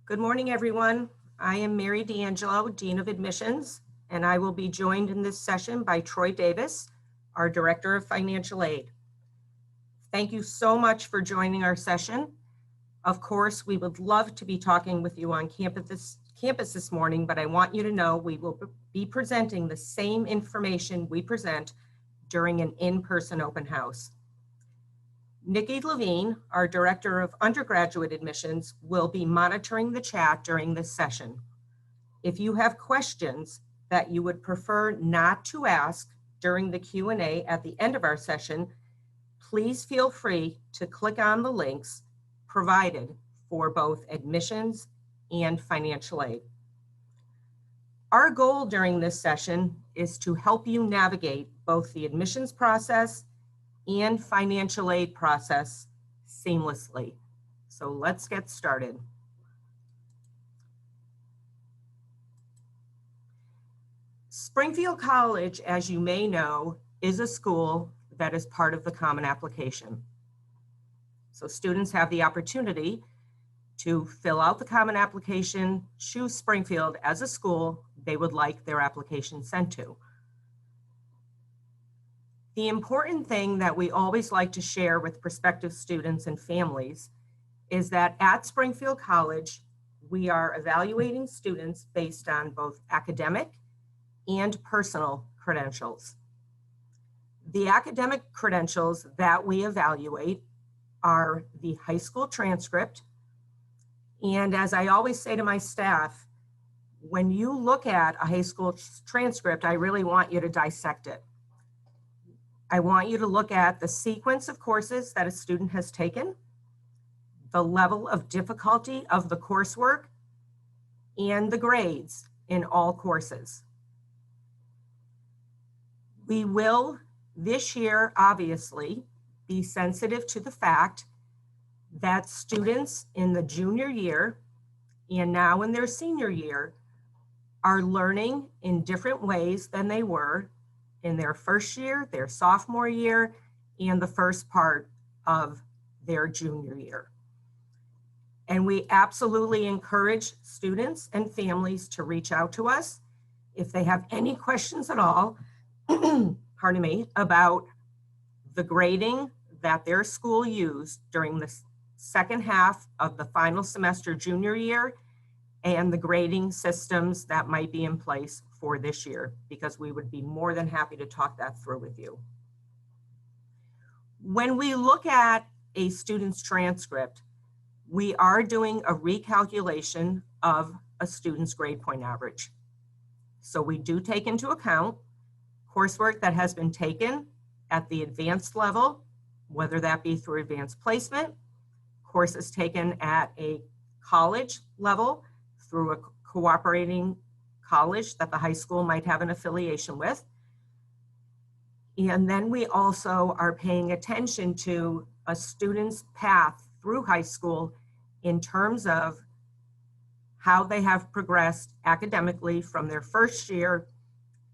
Good morning, everyone. I am Mary D'Angelo, Dean of Admissions, and I will be joined in this session by Troy Davis, our Director of Financial Aid. Thank you so much for joining our session. Of course, we would love to be talking with you on campus this morning, but I want you to know we will be presenting the same information we present during an in-person open house. Nikki Levine, our Director of Undergraduate Admissions, will be monitoring the chat during this session. If you have questions that you would prefer not to ask during the Q&A at the end of our session, please feel free to click on the links provided for both admissions and financial aid. Our goal during this session is to help you navigate both the admissions process and financial aid process seamlessly. So let's get started. Springfield College, as you may know, is a school that is part of the Common Application. So students have the opportunity to fill out the Common Application, choose Springfield as a school they would like their application sent to. The important thing that we always like to share with prospective students and families is that at Springfield College, we are evaluating students based on both academic and personal credentials. The academic credentials that we evaluate are the high school transcript. And as I always say to my staff, when you look at a high school transcript, I really want you to dissect it. I want you to look at the sequence of courses that a student has taken, the level of difficulty of the coursework, and the grades in all courses. We will this year, obviously, be sensitive to the fact that students in the junior year and now in their senior year are learning in different ways than they were in their first year, their sophomore year, and the first part of their junior year. And we absolutely encourage students and families to reach out to us if they have any questions at all, pardon me, about the grading that their school used during the second half of the final semester junior year and the grading systems that might be in place for this year, because we would be more than happy to talk that through with you. When we look at a student's transcript, we are doing a recalculation of a student's grade point average. So we do take into account coursework that has been taken at the advanced level, whether that be through advanced placement, courses taken at a college level through a cooperating college that the high school might have an affiliation with. And then we also are paying attention to a student's path through high school in terms of how they have progressed academically from their first year,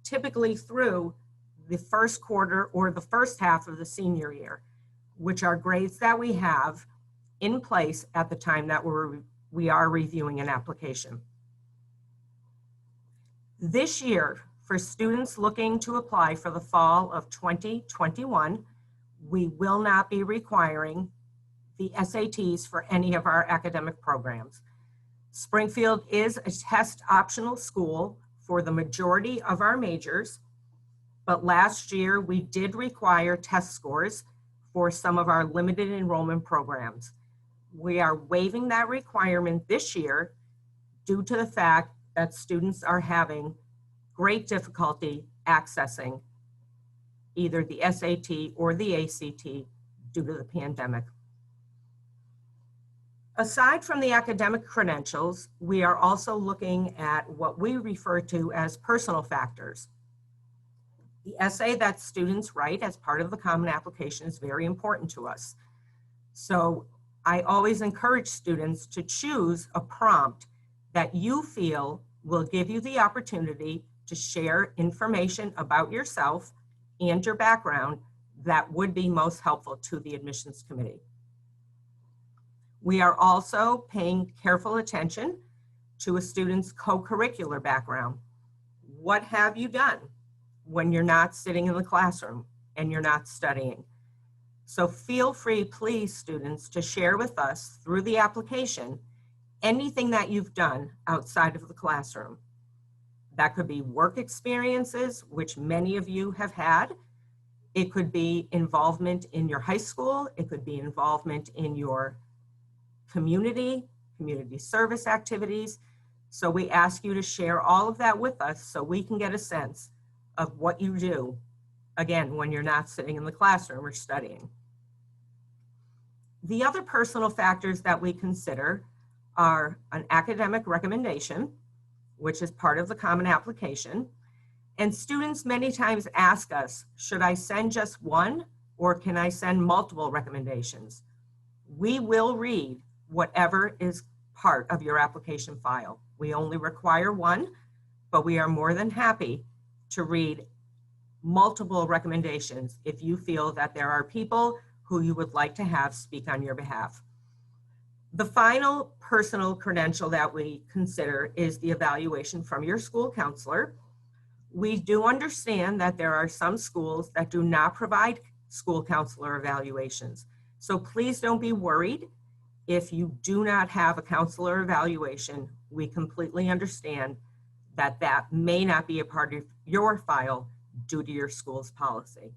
typically through the first quarter or the first half of the senior year, which are grades that we have in place at the time that we are reviewing an application. This year, for students looking to apply for the fall of 2021, we will not be requiring the SATs for any of our academic programs. Springfield is a test optional school for the majority of our majors, but last year we did require test scores for some of our limited enrollment programs. We are waiving that requirement this year due to the fact that students are having great difficulty accessing either the SAT or the ACT due to the pandemic. Aside from the academic credentials, we are also looking at what we refer to as personal factors. The essay that students write as part of the Common Application is very important to us. So I always encourage students to choose a prompt that you feel will give you the opportunity to share information about yourself and your background that would be most helpful to the admissions committee. We are also paying careful attention to a student's co-curricular background. What have you done when you're not sitting in the classroom and you're not studying? So feel free, please, students, to share with us through the application anything that you've done outside of the classroom. That could be work experiences, which many of you have had. It could be involvement in your high school. It could be involvement in your community service activities. So we ask you to share all of that with us so we can get a sense of what you do, again, when you're not sitting in the classroom or studying. The other personal factors that we consider are an academic recommendation, which is part of the common application. And students many times ask us, should I send just one or can I send multiple recommendations? We will read whatever is part of your application file. We only require one, but we are more than happy to read multiple recommendations if you feel that there are people who you would like to have speak on your behalf. The final personal credential that we consider is the evaluation from your school counselor. We do understand that there are some schools that do not provide school counselor evaluations. So please don't be worried if you do not have a counselor evaluation. We completely understand that that may not be a part of your file due to your school's policy.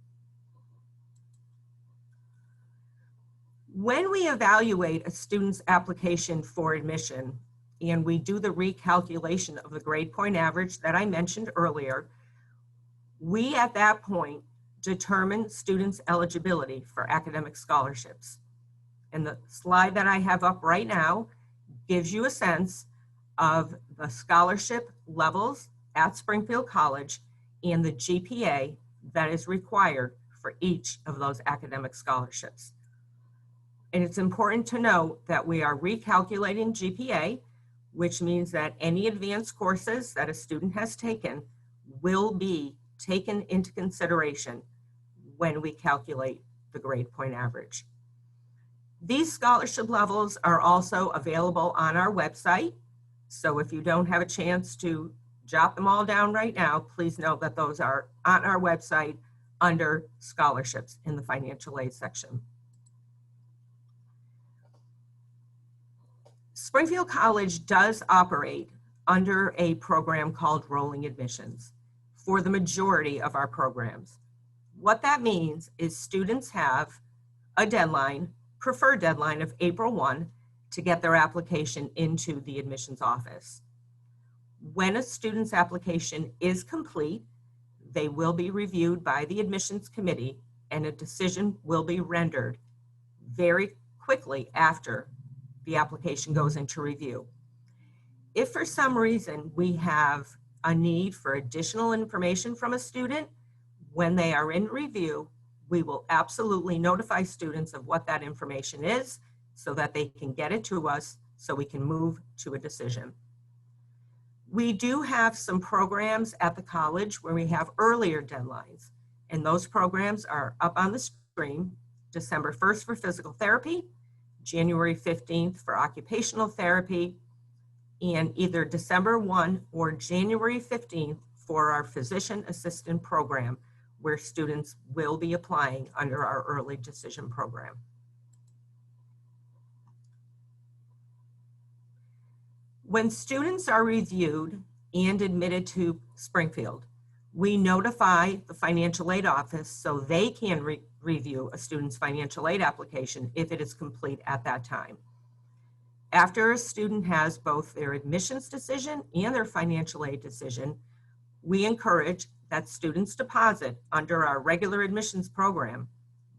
When we evaluate a student's application for admission and we do the recalculation of the grade point average that I mentioned earlier, we at that point determine students' eligibility for academic scholarships. And the slide that I have up right now gives you a sense of the scholarship levels at Springfield College and the GPA that is required for each of those academic scholarships. And it's important to note that we are recalculating GPA, which means that any advanced courses that a student has taken will be taken into consideration when we calculate the grade point average. These scholarship levels are also available on our website. So if you don't have a chance to jot them all down right now, please note that those are on our website under scholarships in the financial aid section. Springfield College does operate under a program called rolling admissions for the majority of our programs. What that means is students have a deadline, preferred deadline of April 1 to get their application into the admissions office. When a student's application is complete, they will be reviewed by the admissions committee and a decision will be rendered very quickly after the application goes into review. If for some reason we have a need for additional information from a student, when they are in review, we will absolutely notify students of what that information is so that they can get it to us so we can move to a decision. We do have some programs at the college where we have earlier deadlines, and those programs are up on the screen. December 1st for physical therapy, January 15th for occupational therapy, and either December 1 or January 15th for our physician assistant program, where students will be applying under our early decision program. When students are reviewed and admitted to Springfield, we notify the financial aid office so they can review a student's financial aid application if it is complete at that time. After a student has both their admissions decision and their financial aid decision, we encourage that students deposit under our regular admissions program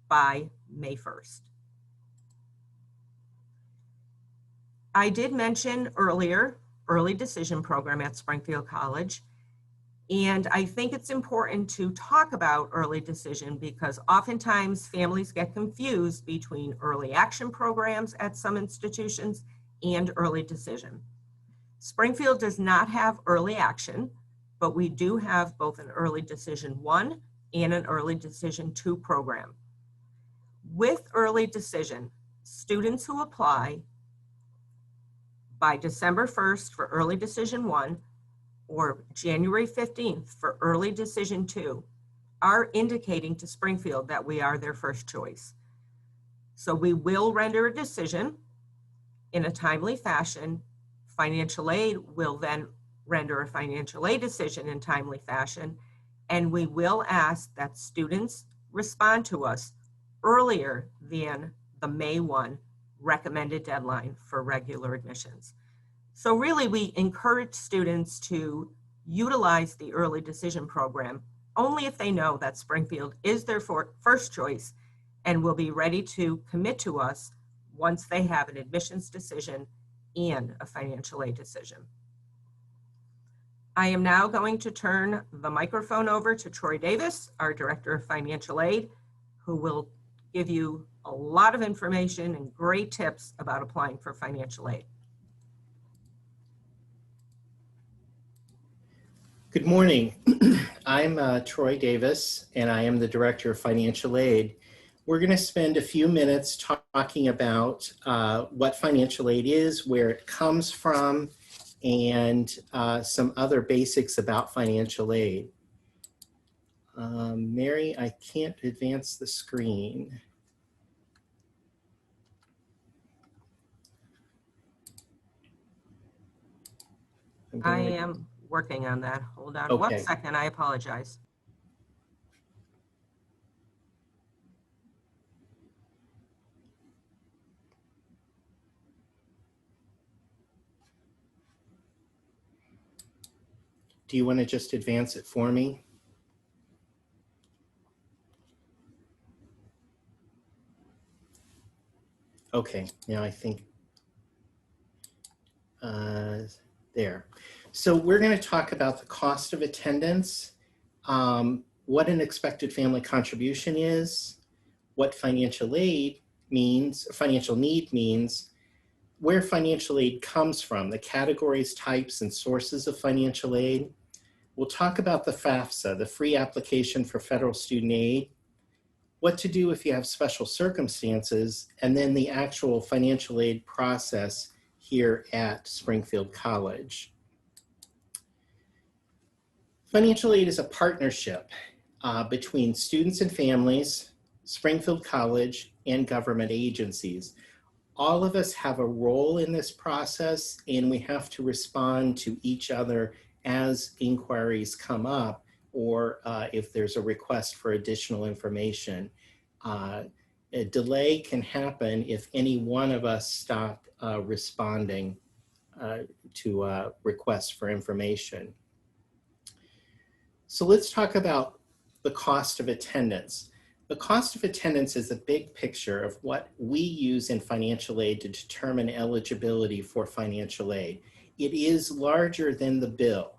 by May 1st. I did mention earlier, early decision program at Springfield College. And I think it's important to talk about early decision because oftentimes families get confused between early action programs at some institutions and early decision. Springfield does not have early action, but we do have both an early decision 1 and an early decision 2 program. With early decision, students who apply by December 1st for early decision 1 or January 15th for early decision 2 are indicating to Springfield that we are their first choice. So we will render a decision in a timely fashion. Financial aid will then render a financial aid decision in timely fashion, and we will ask that students respond to us earlier than the May 1 recommended deadline for regular admissions. So really, we encourage students to utilize the early decision program only if they know that Springfield is their first choice and will be ready to commit to us once they have an admissions decision and a financial aid decision. I am now going to turn the microphone over to Troy Davis, our Director of Financial Aid, who will give you a lot of information and great tips about applying for financial aid. Good morning. I'm Troy Davis, and I am the Director of Financial Aid. We're going to spend a few minutes talking about what financial aid is, where it comes from, and some other basics about financial aid. Mary, I can't advance the screen. I am working on that. Hold on one second. I apologize. Do you want to just advance it for me? Okay, now I think there. So we're going to talk about the cost of attendance, what an expected family contribution is, what financial aid means, financial need means, where financial aid comes from, the categories, types, and sources of financial aid. We'll talk about the FAFSA, the free application for federal student aid, what to do if you have special circumstances, and then the actual financial aid process here at Springfield College. Financial aid is a partnership between students and families, Springfield College, and government agencies. All of us have a role in this process, and we have to respond to each other as inquiries come up, or if there's a request for additional information. A delay can happen if any one of us stop responding to requests for information. So let's talk about the cost of attendance. The cost of attendance is a big picture of what we use in financial aid to determine eligibility for financial aid. It is larger than the bill.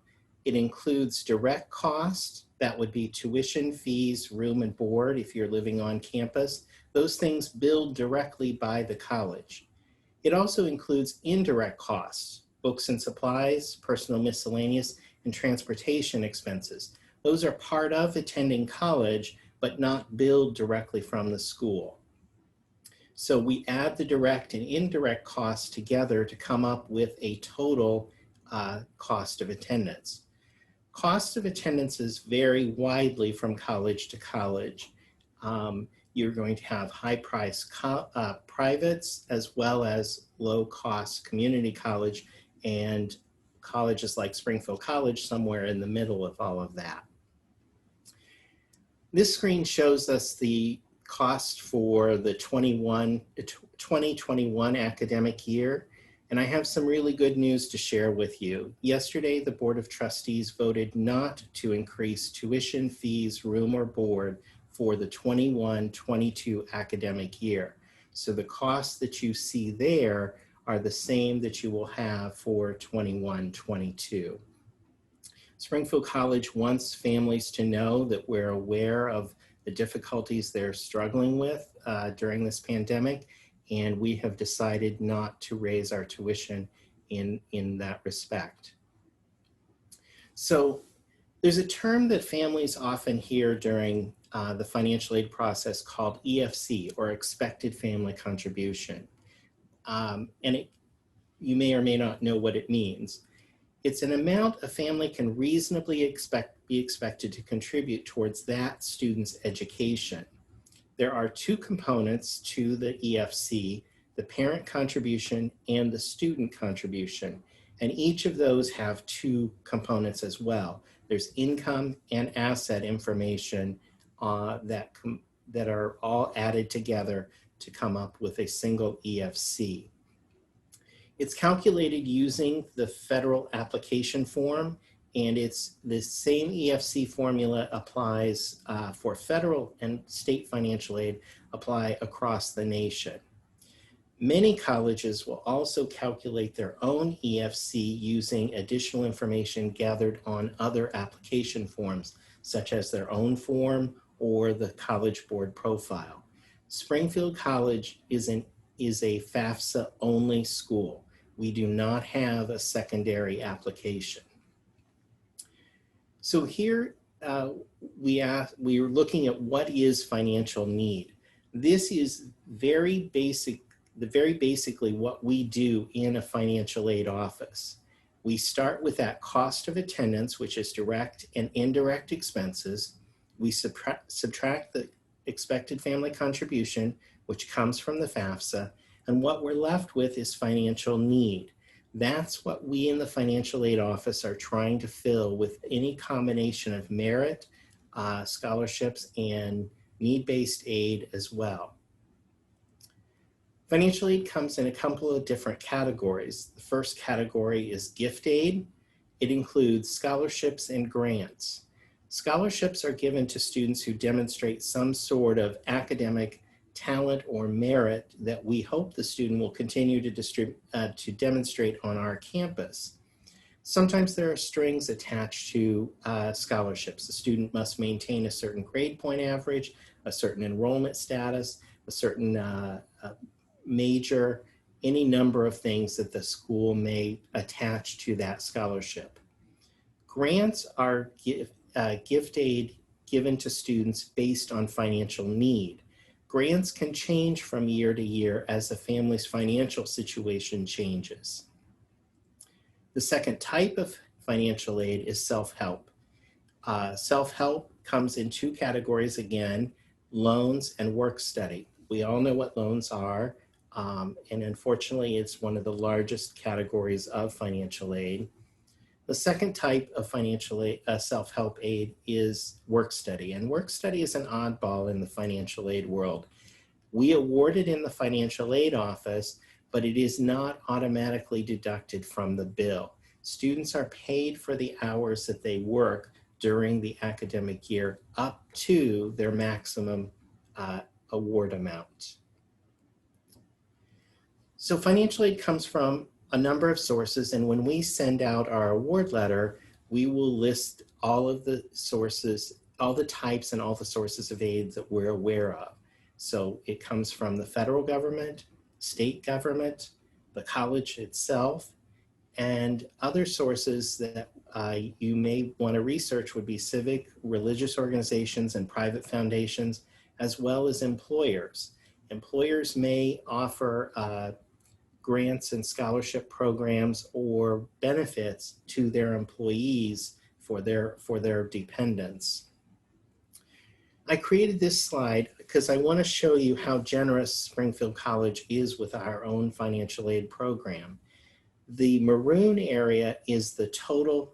It includes direct costs, that would be tuition, fees, room and board if you're living on campus. Those things billed directly by the college. It also includes indirect costs, books and supplies, personal miscellaneous, and transportation expenses. Those are part of attending college, but not billed directly from the school. So we add the direct and indirect costs together to come up with a total cost of attendance. Cost of attendances vary widely from college to college. You're going to have high-priced privates as well as low-cost community college, and colleges like Springfield College somewhere in the middle of all of that. This screen shows us the cost for the 2021 academic year, and I have some really good news to share with you. Yesterday, the Board of Trustees voted not to increase tuition, fees, room, or board for the 21-22 academic year. So the costs that you see there are the same that you will have for 21-22. Springfield College wants families to know that we're aware of the difficulties they're struggling with during this pandemic, and we have decided not to raise our tuition in that respect. So there's a term that families often hear during the financial aid process called EFC, or expected family contribution. And you may or may not know what it means. It's an amount a family can reasonably be expected to contribute towards that student's education. There are two components to the EFC, the parent contribution and the student contribution. And each of those have two components as well. There's income and asset information that are all added together to come up with a single EFC. It's calculated using the federal application form, and it's the same EFC formula applies for federal and state financial aid apply across the nation. Many colleges will also calculate their own EFC using additional information gathered on other application forms, such as their own form or the College Board profile. Springfield College is a FAFSA only school. We do not have a secondary application. So here we are looking at what is financial need. This is very basically what we do in a financial aid office. We start with that cost of attendance, which is direct and indirect expenses. We subtract the expected family contribution, which comes from the FAFSA, and what we're left with is financial need. That's what we in the financial aid office are trying to fill with any combination of merit, scholarships, and need-based aid as well. Financial aid comes in a couple of different categories. The first category is gift aid. It includes scholarships and grants. Scholarships are given to students who demonstrate some sort of academic talent or merit that we hope the student will continue to demonstrate on our campus. Sometimes there are strings attached to scholarships. The student must maintain a certain grade point average, a certain enrollment status, a certain major, any number of things that the school may attach to that scholarship. Grants are gift aid given to students based on financial need. Grants can change from year to year as the family's financial situation changes. The second type of financial aid is self-help. Self-help comes in two categories again, loans and work study. We all know what loans are, and unfortunately it's one of the largest categories of financial aid. The second type of financial aid, self-help aid is work study, and work study is an oddball in the financial aid world. We award it in the financial aid office, but it is not automatically deducted from the bill. Students are paid for the hours that they work during the academic year up to their maximum award amount. So financial aid comes from a number of sources, and when we send out our award letter, we will list all of the sources, all the types and all the sources of aid that we're aware of. So it comes from the federal government, state government, the college itself, and other sources that you may want to research would be civic, religious organizations, and private foundations, as well as employers. Employers may offer grants and scholarship programs or benefits to their employees for their dependents. I created this slide because I want to show you how generous Springfield College is with our own financial aid program. The maroon area is the total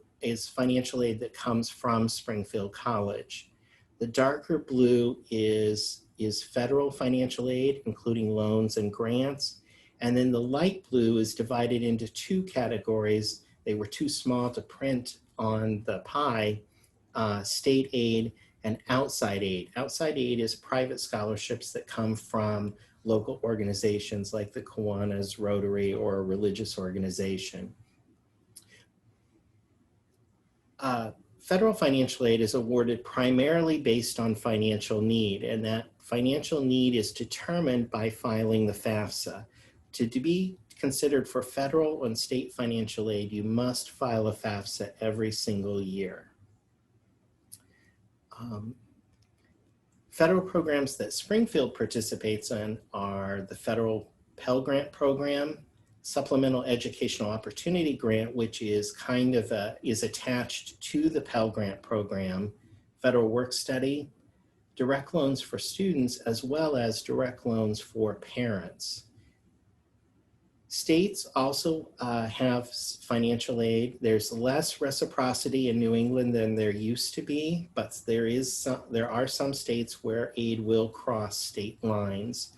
financial aid that comes from Springfield College. The darker blue is federal financial aid, including loans and grants. And then the light blue is divided into two categories. They were too small to print on the pie, state aid and outside aid. Outside aid is private scholarships that come from local organizations like the Kiwanis, Rotary, or a religious organization. Federal financial aid is awarded primarily based on financial need, and that financial need is determined by filing the FAFSA. To be considered for federal and state financial aid, you must file a FAFSA every single year. Federal programs that Springfield participates in are the federal Pell Grant program, Supplemental Educational Opportunity Grant, which is kind of is attached to the Pell Grant program, federal work study, direct loans for students, as well as direct loans for parents. States also have financial aid. There's less reciprocity in New England than there used to be, but there are some states where aid will cross state lines.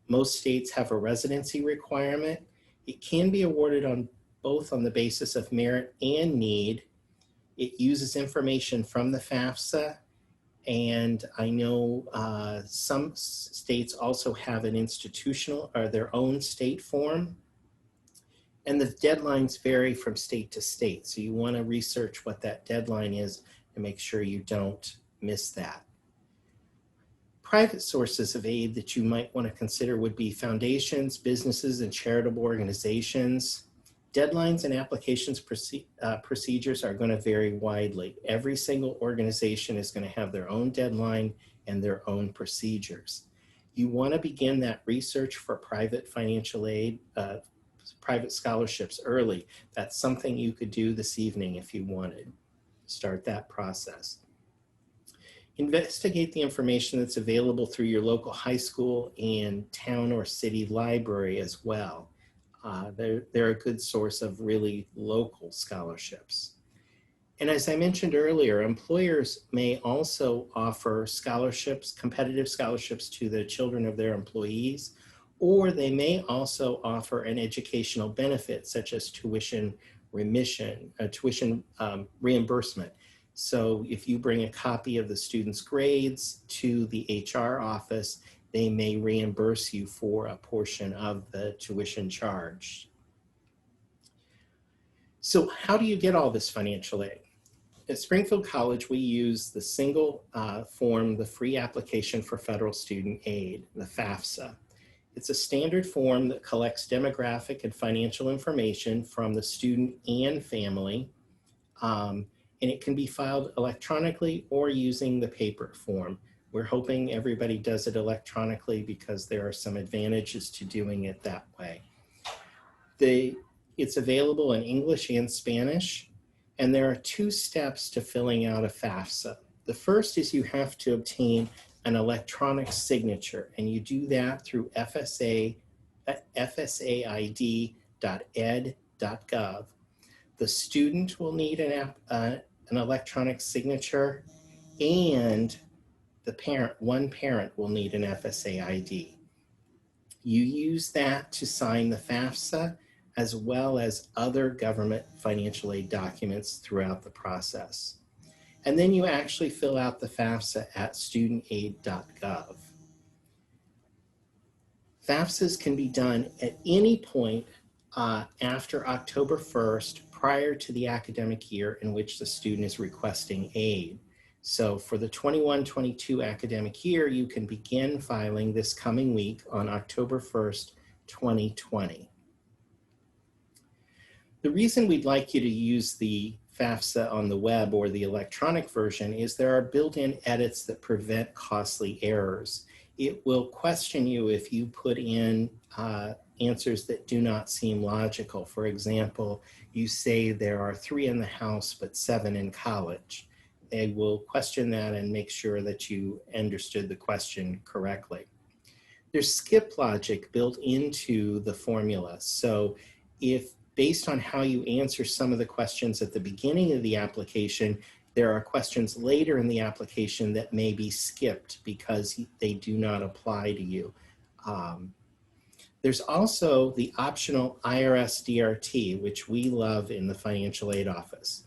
Most states have a residency requirement. It can be awarded on both on the basis of merit and need. It uses information from the FAFSA, and I know some states also have an institutional or their own state form. And the deadlines vary from state to state. So you want to research what that deadline is to make sure you don't miss that. Private sources of aid that you might want to consider would be foundations, businesses, and charitable organizations. Deadlines and applications procedures are going to vary widely. Every single organization is going to have their own deadline and their own procedures. You want to begin that research for private financial aid, private scholarships early. That's something you could do this evening if you wanted. Start that process. Investigate the information that's available through your local high school and town or city library as well. They're a good source of really local scholarships. And as I mentioned earlier, employers may also offer scholarships, competitive scholarships to the children of their employees, or they may also offer an educational benefit such as tuition remission, tuition reimbursement. So if you bring a copy of the student's grades to the HR office, they may reimburse you for a portion of the tuition charge. So how do you get all this financial aid? At Springfield College, we use the single form, the free application for federal student aid, the FAFSA. It's a standard form that collects demographic and financial information from the student and family, and it can be filed electronically or using the paper form. We're hoping everybody does it electronically because there are some advantages to doing it that way. It's available in English and Spanish, and there are 2 steps to filling out a FAFSA. The first is you have to obtain an electronic signature, and you do that through fsaid.ed.gov. The student will need an electronic signature, and one parent will need an FSA ID. You use that to sign the FAFSA as well as other government financial aid documents throughout the process. And then you actually fill out the FAFSA at studentaid.gov. FAFSAs can be done at any point after October 1st, prior to the academic year in which the student is requesting aid. So for the 21-22 academic year, you can begin filing this coming week on October 1st, 2020. The reason we'd like you to use the FAFSA on the web or the electronic version is there are built-in edits that prevent costly errors. It will question you if you put in answers that do not seem logical. For example, you say there are 3 in the house but 7 in college. They will question that and make sure that you understood the question correctly. There's skip logic built into the formula. So if based on how you answer some of the questions at the beginning of the application, there are questions later in the application that may be skipped because they do not apply to you. There's also the optional IRS DRT, which we love in the financial aid office.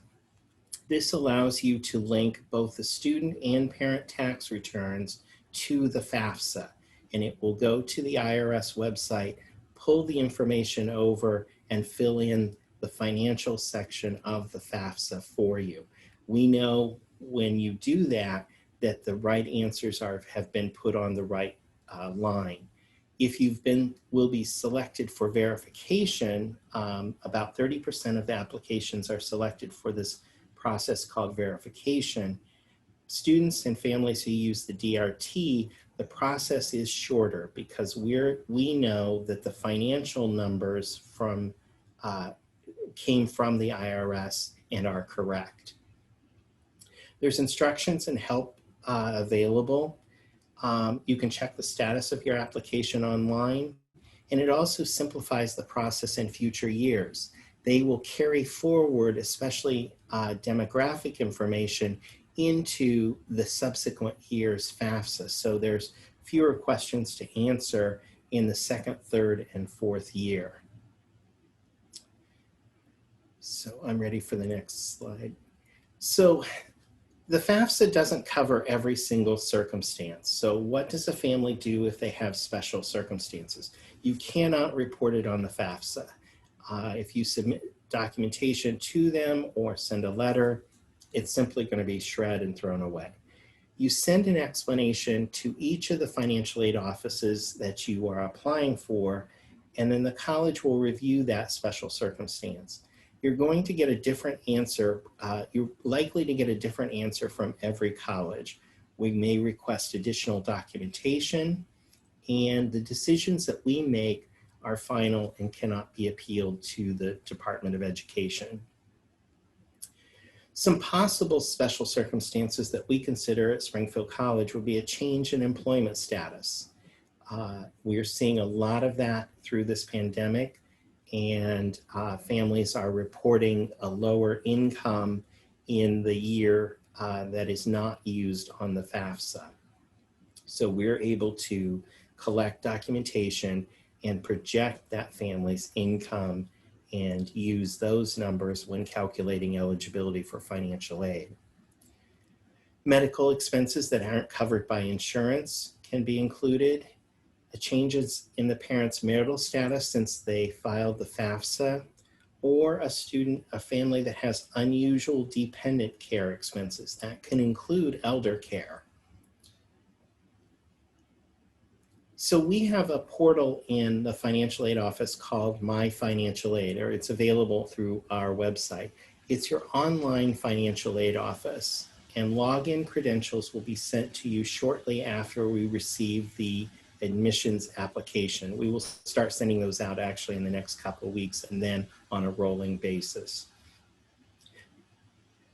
This allows you to link both the student and parent tax returns to the FAFSA, and it will go to the IRS website, pull the information over, and fill in the financial section of the FAFSA for you. We know when you do that, that the right answers have been put on the right line. If will be selected for verification, about 30% of the applications are selected for this process called verification. students and families who use the DRT, the process is shorter because we know that the financial numbers came from the IRS and are correct. There's instructions and help available. You can check the status of your application online, and it also simplifies the process in future years. They will carry forward, especially demographic information, into the subsequent year's FAFSA. So there's fewer questions to answer in the second, third, and fourth year. So I'm ready for the next slide. So the FAFSA doesn't cover every single circumstance. So what does a family do if they have special circumstances? You cannot report it on the FAFSA. If you submit documentation to them or send a letter, it's simply going to be shredded and thrown away. You send an explanation to each of the financial aid offices that you are applying for, and then the college will review that special circumstance. You're going to get a different answer. You're likely to get a different answer from every college. We may request additional documentation, and the decisions that we make are final and cannot be appealed to the Department of Education. Some possible special circumstances that we consider at Springfield College would be a change in employment status. We are seeing a lot of that through this pandemic, and families are reporting a lower income in the year that is not used on the FAFSA. So we're able to collect documentation and project that family's income and use those numbers when calculating eligibility for financial aid. Medical expenses that aren't covered by insurance can be included. The changes in the parent's marital status since they filed the FAFSA, or a family that has unusual dependent care expenses. That can include elder care. So we have a portal in the financial aid office called My Financial Aid, or it's available through our website. It's your online financial aid office, and login credentials will be sent to you shortly after we receive the admissions application. We will start sending those out actually in the next couple of weeks, and then on a rolling basis.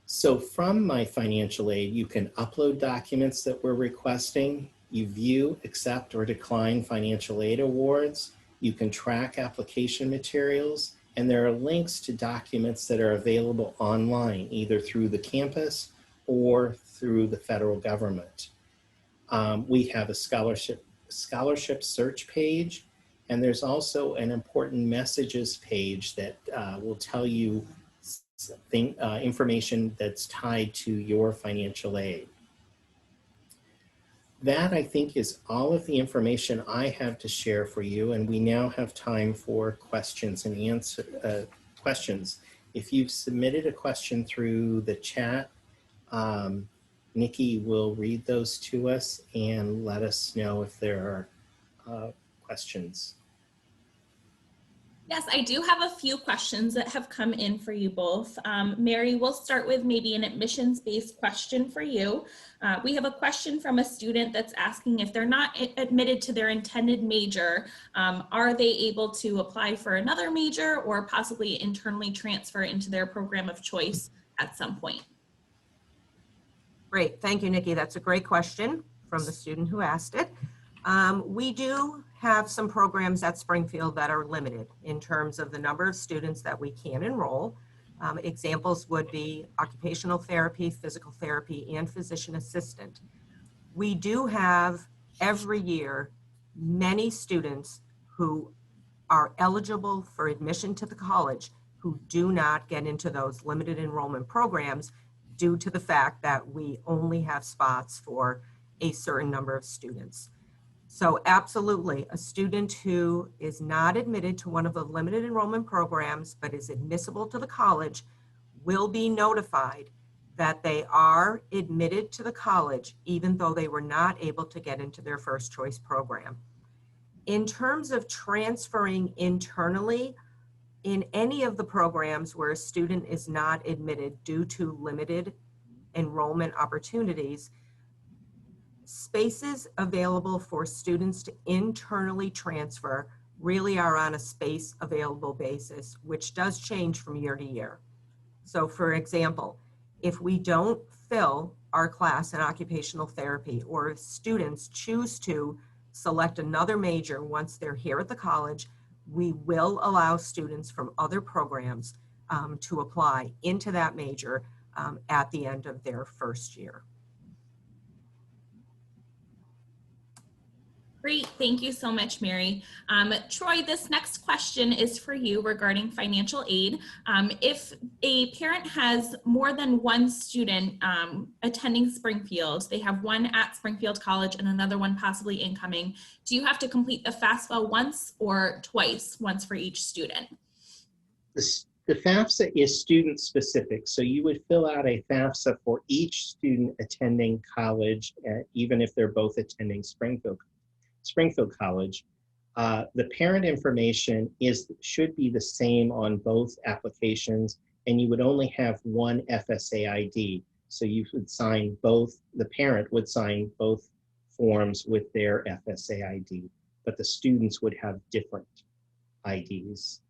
So from My Financial Aid, you can upload documents that we're requesting. You view, accept, or decline financial aid awards. You can track application materials, and there are links to documents that are available online, either through the campus or through the federal government. We have a scholarship search page, and there's also an important messages page that will tell you information that's tied to your financial aid. That, I think, is all of the information I have to share for you, and we now have time for questions and questions. If you've submitted a question through the chat, Nikki will read those to us and let us know if there are questions. Yes, I do have a few questions that have come in for you both. Mary, we'll start with maybe an admissions-based question for you. We have a question from a student that's asking if they're not admitted to their intended major, are they able to apply for another major or possibly internally transfer into their program of choice at some point? Great, thank you, Nikki. That's a great question from the student who asked it. We do have some programs at Springfield that are limited in terms of the number of students that we can enroll. Examples would be occupational therapy, physical therapy, and physician assistant. We do have every year many students who are eligible for admission to the college who do not get into those limited enrollment programs due to the fact that we only have spots for a certain number of students. So absolutely, a student who is not admitted to one of the limited enrollment programs but is admissible to the college will be notified that they are admitted to the college even though they were not able to get into their first choice program. In terms of transferring internally, in any of the programs where a student is not admitted due to limited enrollment opportunities, spaces available for students to internally transfer really are on a space available basis, which does change from year to year. So for example, if we don't fill our class in occupational therapy, or if students choose to select another major once they're here at the college, we will allow students from other programs to apply into that major at the end of their first year. Great, thank you so much, Mary. Troy, this next question is for you regarding financial aid. If a parent has more than one student attending Springfield, they have one at Springfield College and another one possibly incoming, do you have to complete the FAFSA once or twice, once for each student? The FAFSA is student specific, so you would fill out a FAFSA for each student attending college, even if they're both attending Springfield College. The parent information should be the same on both applications, and you would only have one FSA ID. So you would sign both, the parent would sign both forms with their FSA ID, but the students would have different IDs.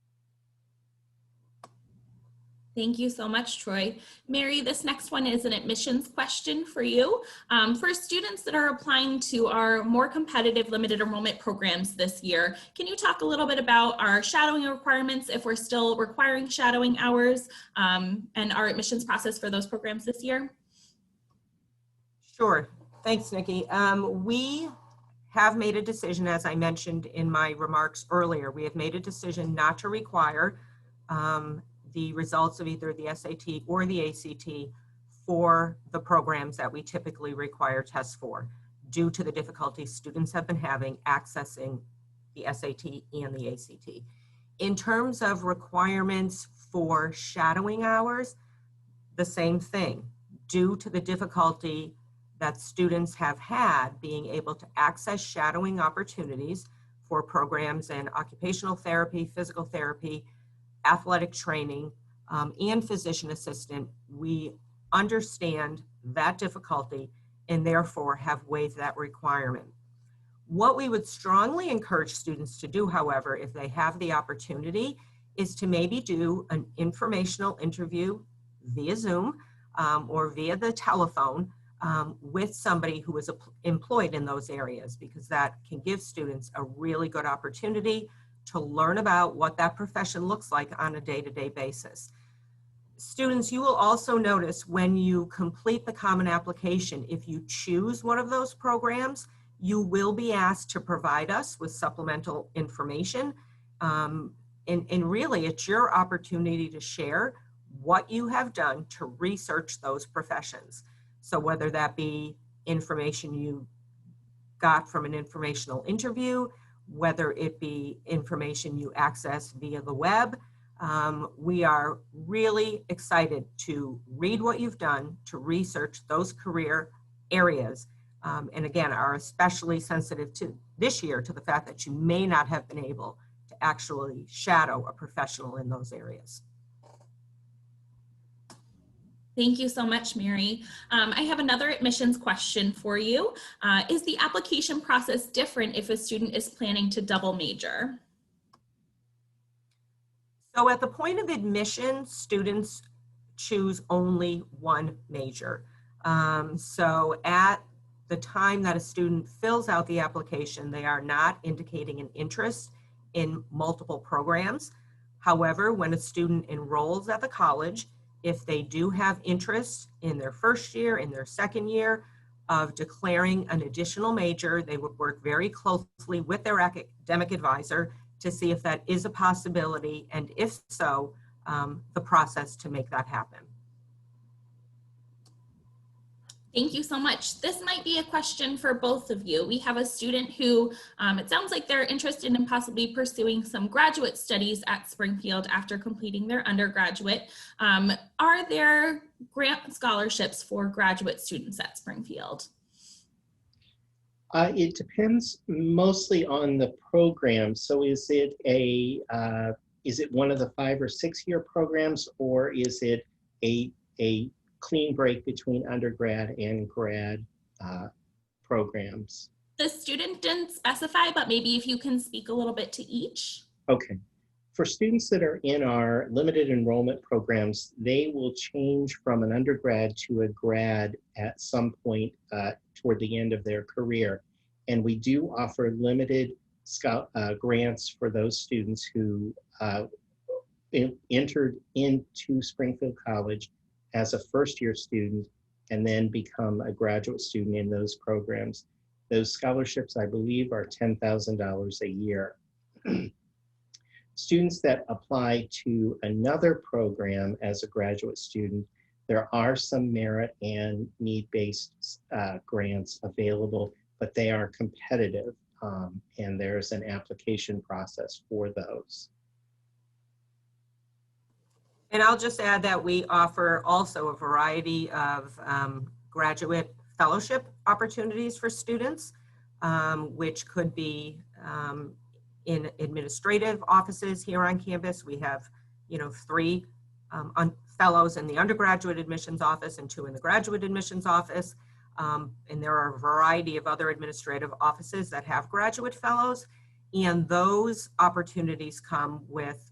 Thank you so much, Troy. Mary, this next one is an admissions question for you. For students that are applying to our more competitive limited enrollment programs this year, can you talk a little bit about our shadowing requirements, if we're still requiring shadowing hours, and our admissions process for those programs this year? Sure. Thanks, Nikki. We have made a decision, as I mentioned in my remarks earlier, we have made a decision not to require the results of either the SAT or the ACT for the programs that we typically require tests for, due to the difficulty students have been having accessing the SAT and the ACT. In terms of requirements for shadowing hours, the same thing. Due to the difficulty that students have had being able to access shadowing opportunities for programs in occupational therapy, physical therapy, athletic training, and physician assistant, we understand that difficulty and therefore have waived that requirement. What we would strongly encourage students to do, however, if they have the opportunity, is to maybe do an informational interview via Zoom or via the telephone with somebody who is employed in those areas, because that can give students a really good opportunity to learn about what that profession looks like on a day-to-day basis. Students, you will also notice when you complete the common application, if you choose one of those programs, you will be asked to provide us with supplemental information. And really, it's your opportunity to share what you have done to research those professions. So whether that be information you got from an informational interview, whether it be information you access via the web, we are really excited to read what you've done to research those career areas. And again, are especially sensitive to this year to the fact that you may not have been able to actually shadow a professional in those areas. Thank you so much, Mary. I have another admissions question for you. Is the application process different if a student is planning to double major? So at the point of admission, students choose only one major. So at the time that a student fills out the application, they are not indicating an interest in multiple programs. However, when a student enrolls at the college, if they do have interest in their first year, in their second year of declaring an additional major, they would work very closely with their academic advisor to see if that is a possibility, and if so, the process to make that happen. Thank you so much. This might be a question for both of you. We have a student who, it sounds like they're interested in possibly pursuing some graduate studies at Springfield after completing their undergraduate. Are there grant scholarships for graduate students at Springfield? It depends mostly on the program. So is it one of the 5 or 6 year programs, or is it a clean break between undergrad and grad programs. The student didn't specify, but maybe if you can speak a little bit to each. Okay. For students that are in our limited enrollment programs, they will change from an undergrad to a grad at some point toward the end of their career. And we do offer limited grants for those students who entered into Springfield College as a first-year student and then become a graduate student in those programs. Those scholarships, I believe, are $10,000 a year. Students that apply to another program as a graduate student, there are some merit and need-based grants available, but they are competitive, and there's an application process for those. And I'll just add that we offer also a variety of graduate fellowship opportunities for students, which could be in administrative offices here on campus. We have, 3 fellows in the undergraduate admissions office and 2 in the graduate admissions office. And there are a variety of other administrative offices that have graduate fellows. And those opportunities come with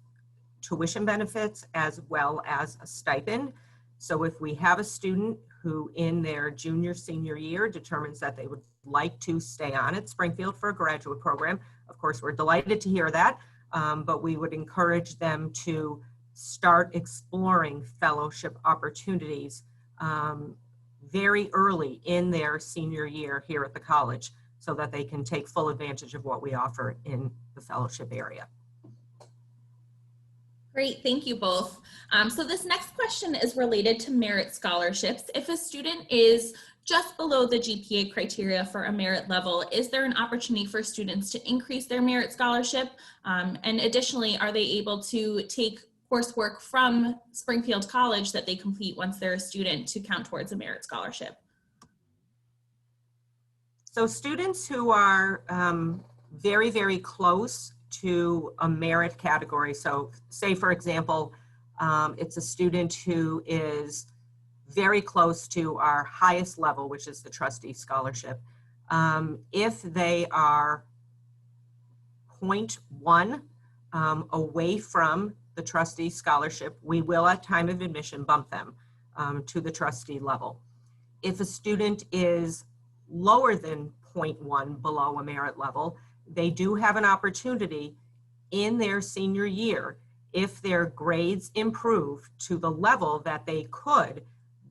tuition benefits as well as a stipend. So if we have a student who in their junior, senior year determines that they would like to stay on at Springfield for a graduate program, of course, we're delighted to hear that, but we would encourage them to start exploring fellowship opportunities very early in their senior year here at the college so that they can take full advantage of what we offer in the fellowship area. Great, thank you both. So this next question is related to merit scholarships. If a student is just below the GPA criteria for a merit level, is there an opportunity for students to increase their merit scholarship? And additionally, are they able to take coursework from Springfield College that they complete once they're a student to count towards a merit scholarship? So students who are very, very close to a merit category. So say, for example, it's a student who is very close to our highest level, which is the trustee scholarship. If they are 0.1 away from the trustee scholarship, we will at time of admission bump them to the trustee level. If a student is lower than 0.1 below a merit level, they do have an opportunity in their senior year, if their grades improve to the level that they could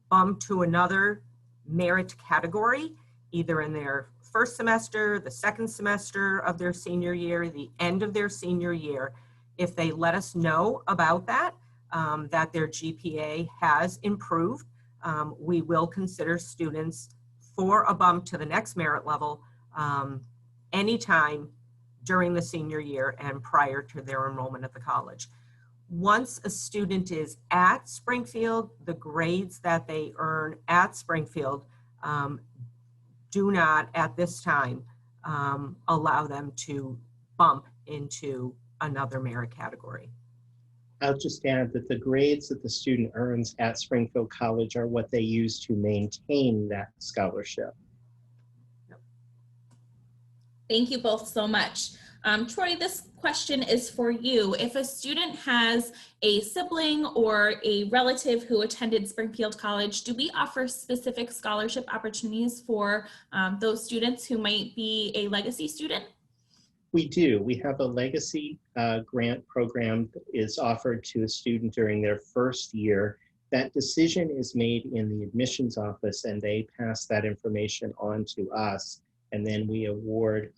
bump to another merit category, either in their first semester, the second semester of their senior year, the end of their senior year. If they let us know about that, that their GPA has improved, we will consider students for a bump to the next merit level anytime during the senior year and prior to their enrollment at the college. Once a student is at Springfield, the grades that they earn at Springfield do not at this time allow them to bump into another merit category. I'll just add that the grades that the student earns at Springfield College are what they use to maintain that scholarship. Thank you both so much. Troy, this question is for you. If a student has a sibling or a relative who attended Springfield College, do we offer specific scholarship opportunities for those students who might be a legacy student? We do. We have a legacy grant program that is offered to a student during their first year. That decision is made in the admissions office and they pass that information on to us. And then we award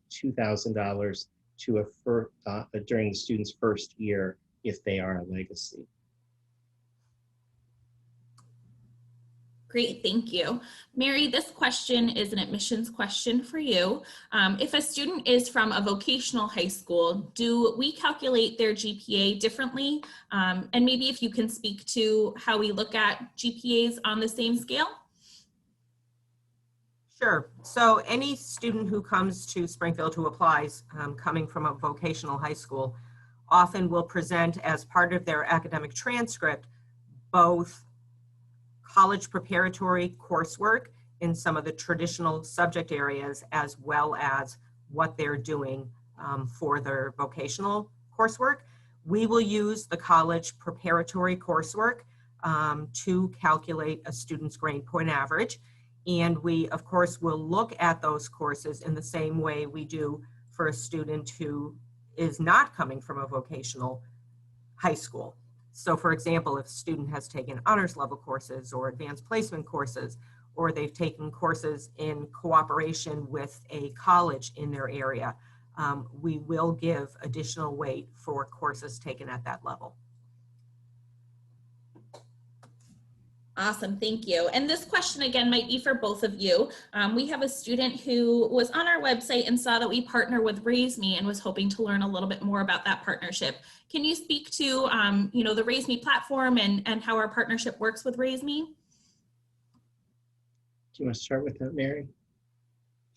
$2,000 to during the student's first year if they are a legacy. Great, thank you. Mary, this question is an admissions question for you. If a student is from a vocational high school, do we calculate their GPA differently? And maybe if you can speak to how we look at GPAs on the same scale? Sure. So any student who comes to Springfield who applies coming from a vocational high school often will present as part of their academic transcript both college preparatory coursework in some of the traditional subject areas, as well as what they're doing for their vocational coursework. We will use the college preparatory coursework to calculate a student's grade point average. And we, of course, will look at those courses in the same way we do for a student who is not coming from a vocational high school. So for example, if a student has taken honors level courses or advanced placement courses, or they've taken courses in cooperation with a college in their area, we will give additional weight for courses taken at that level. Awesome, thank you. And this question again might be for both of you. We have a student who was on our website and saw that we partner with RaiseMe and was hoping to learn a little bit more about that partnership. Can you speak to the RaiseMe platform and how our partnership works with RaiseMe? Do you want to start with that, Mary?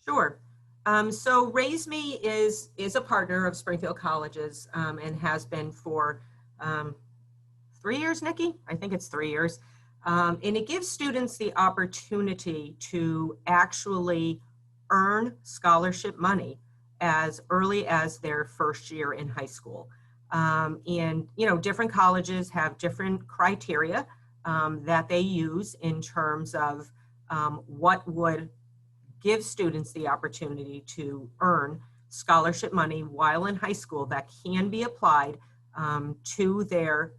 Sure. So RaiseMe is a partner of Springfield College's and has been for 3 years, Nikki? I think it's 3 years. And it gives students the opportunity to actually earn scholarship money as early as their first year in high school. And, different colleges have different criteria that they use in terms of what would give students the opportunity to earn scholarship money while in high school that can be applied to their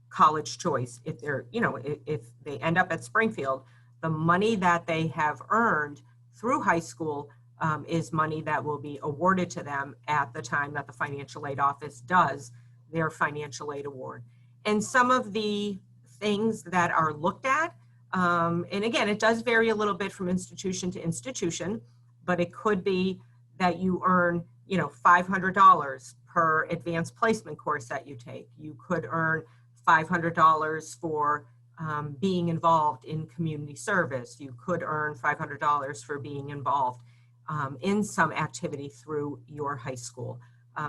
college choice. If they're, if they end up at Springfield, the money that they have earned through high school is money that will be awarded to them at the time that the financial aid office does their financial aid award. And some of the things that are looked at, and again, it does vary a little bit from institution to institution, but it could be that you earn, $500 per advanced placement course that you take. You could earn $500 for being involved in community service. You could earn $500 for being involved in some activity through your high school.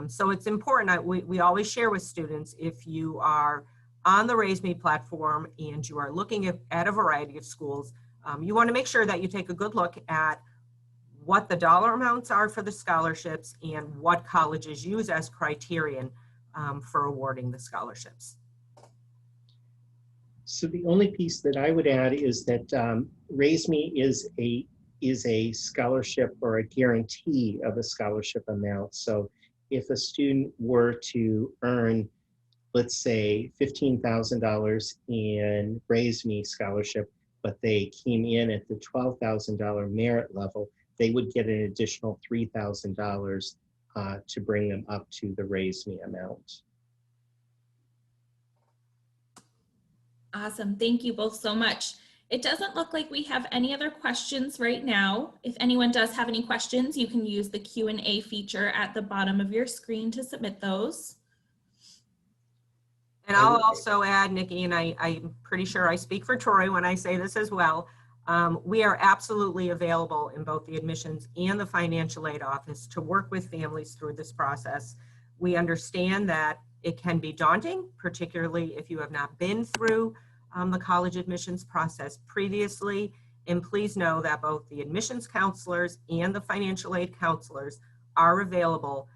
So it's important, we always share with students, if you are on the RaiseMe platform and you are looking at a variety of schools, you want to make sure that you take a good look at what the dollar amounts are for the scholarships and what colleges use as criterion for awarding the scholarships. So the only piece that I would add is that RaiseMe is a scholarship or a guarantee of a scholarship amount. So if a student were to earn, let's say, $15,000 in RaiseMe scholarship, but they came in at the $12,000 merit level, they would get an additional $3,000 to bring them up to the RaiseMe amount. Awesome, thank you both so much. It doesn't look like we have any other questions right now. If anyone does have any questions, you can use the Q&A feature at the bottom of your screen to submit those. And I'll also add, Nikki, and I'm pretty sure I speak for Troy when I say this as well, we are absolutely available in both the admissions and the financial aid office to work with families through this process. We understand that it can be daunting, particularly if you have not been through the college admissions process previously. And please know that both the admissions counselors and the financial aid counselors are available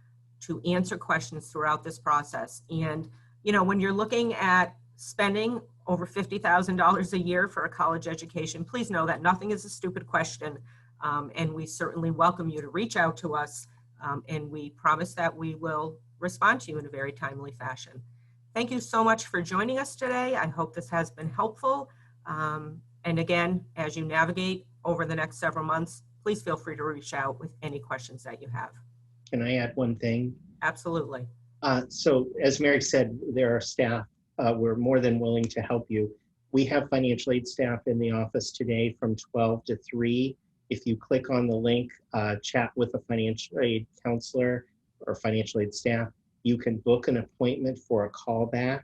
to answer questions throughout this process. And when you're looking at spending over $50,000 a year for a college education, please know that nothing is a stupid question. And we certainly welcome you to reach out to us. And we promise that we will respond to you in a very timely fashion. Thank you so much for joining us today. I hope this has been helpful. And again, as you navigate over the next several months, please feel free to reach out with any questions that you have. Can I add one thing? Absolutely. So as Mary said, there are staff. We're more than willing to help you. We have financial aid staff in the office today from 12 to 3. If you click on the link, chat with a financial aid counselor or financial aid staff, you can book an appointment for a callback.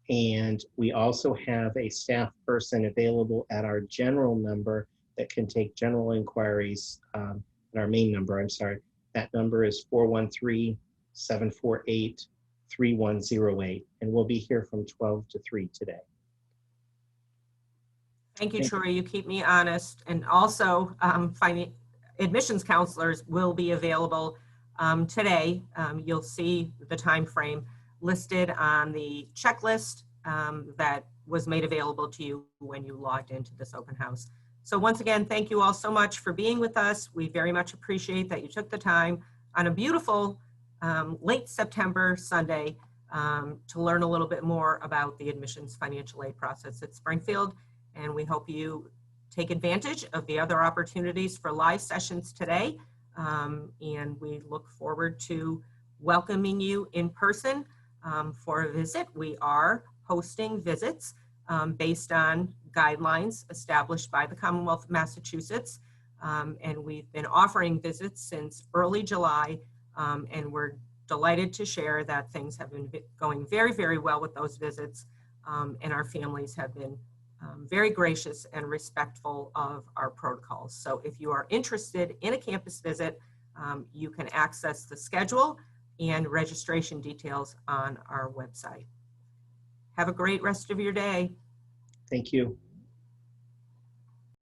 And we also have a staff person available at our general number that can take general inquiries, and our main number, I'm sorry. That number is 413-748-3108. And we'll be here from 12 to 3 today. Thank you, Thank Troy. You keep me honest. And also, admissions counselors will be available today. You'll see the time frame listed on the checklist that was made available to you when you logged into this open house. So once again, thank you all so much for being with us. We very much appreciate that you took the time on a beautiful late September Sunday to learn a little bit more about the admissions financial aid process at Springfield. And we hope you take advantage of the other opportunities for live sessions today. And we look forward to welcoming you in person for a visit. We are hosting visits based on guidelines established by the Commonwealth of Massachusetts. And we've been offering visits since early July, and we're delighted to share that things have been going very, very well with those visits, and our families have been very gracious and respectful of our protocols. So if you are interested in a campus visit, you can access the schedule and registration details on our website. Have a great rest of your day. you.